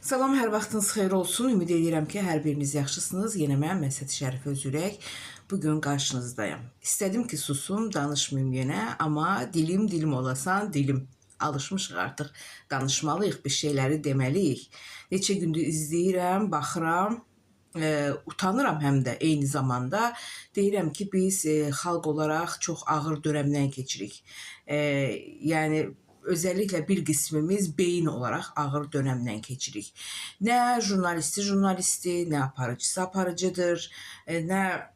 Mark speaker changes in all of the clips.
Speaker 1: Salam, hər vaxtınız xeyir olsun. Ümid edirəm ki, hər biriniz yaxşısınız. Yenə mən Məsəd Şərif Özürək bugün qarşınızdayım. İstədim ki, susum, danışmayım yenə, amma dilim olasan, dilim. Alışmışıq artıq, danışmalıyıq, bir şeyləri deməliyik. Neçə gündür izləyirəm, baxıram, utanıram həm də eyni zamanda. Deyirəm ki, biz xalq olaraq çox ağır dönəmdən keçirik. Yəni, özellikle bir qismimiz beyin olarak ağır dönemden geçirik. Ne jurnalisti, ne aparıcısı aparıcıdır, ne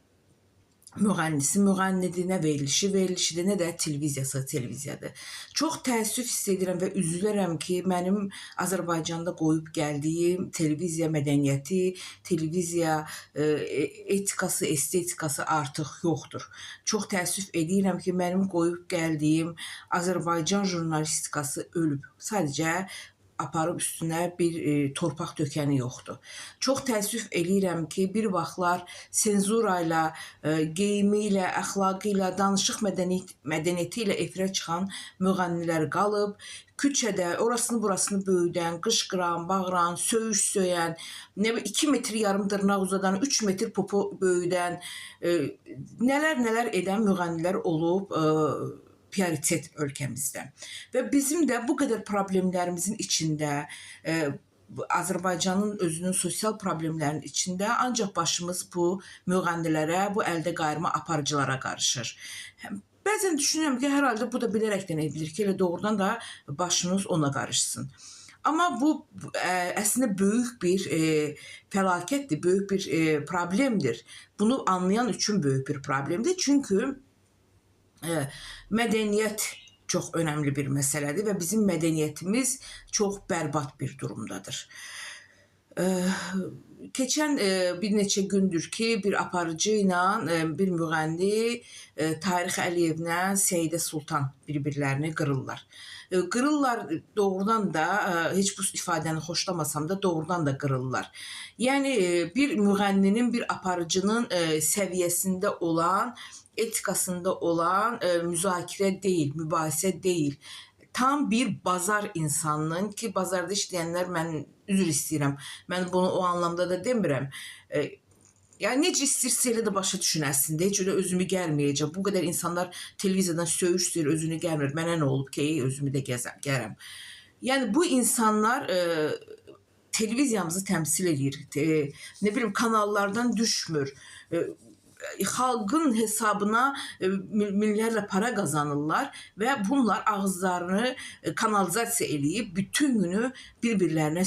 Speaker 1: müğənnisi müğənnidir, nə verilişidir, nə də televiziyadır. Çox təəssüf hiss edirəm və üzülürəm ki, mənim Azərbaycanda qoyub gəldiyim televiziya mədəniyyəti, televiziya etikası, estetikası artıq yoxdur. Çox təəssüf edirəm ki, mənim qoyub gəldiyim Azərbaycan jurnalistikası ölüb. Sadəcə aparıb üstünə bir torpaq dökəni yoxdur. Çox təəssüf eləyirəm ki, bir vaxtlar senzura ilə, geyimi ilə, əxlaqı ilə, danışıq mədəniyyəti ilə efirə çıxan müğənnilər qalıb, küçədə orasını burasını böyüdən, qışqıran, bağıran, söyüş-söyən, 2 metr yarım dırnaq uzadan, 3 metr popo böyüdən, nələr edən müğənnilər olub prioritet ölkəmizdə. Və bizim də bu qədər problemlərimizin içində, Azərbaycanın özünün sosial problemlərinin içində ancaq başımız bu müğənnilərə, bu əldə qayırma aparıcılara qarışır. Bəzən düşünürəm ki, hər halda bu da bilərəkdən edilir ki, elə doğrudan da başınız ona qarışsın. Amma bu əslində böyük bir fəlakətdir, böyük bir problemdir. Bunu anlayan üçün böyük bir problemdir. Çünki mədəniyyət çox önəmli bir məsələdir və bizim mədəniyyətimiz çox bərbad bir durumdadır. Keçən bir neçə gündür ki, bir aparıcı ilə bir müğənni Tarix Əliyevlə Səidə Sultan bir-birlərini qırırlar. Qırırlar doğrudan da, heç bu ifadəni xoşlamasam da doğrudan da qırırlar. Yəni, bir müğənninin, bir aparıcının səviyyəsində olan, etikasında olan müzakirə deyil, mübahisə deyil. Tam bir bazar insanının ki, bazarda işləyənlər, mən üzr istəyirəm, mən bunu o anlamda da demirəm. Yəni, necə istəyirsə elə də başa düşünəsində, heç öyle özümü gəlməyəcəm. Bu qədər insanlar televiziyadan söyüş özünü gəlmir. Mənə nə olub ki, özümü də gərəm. Yəni, bu insanlar televiziyamızı təmsil edir, ne bileyim, kanallardan düşmür. Xalqın hesabına minlərlə para qazanırlar və bunlar ağızlarını kanalizasiya eləyib bütün günü bir-birlərinə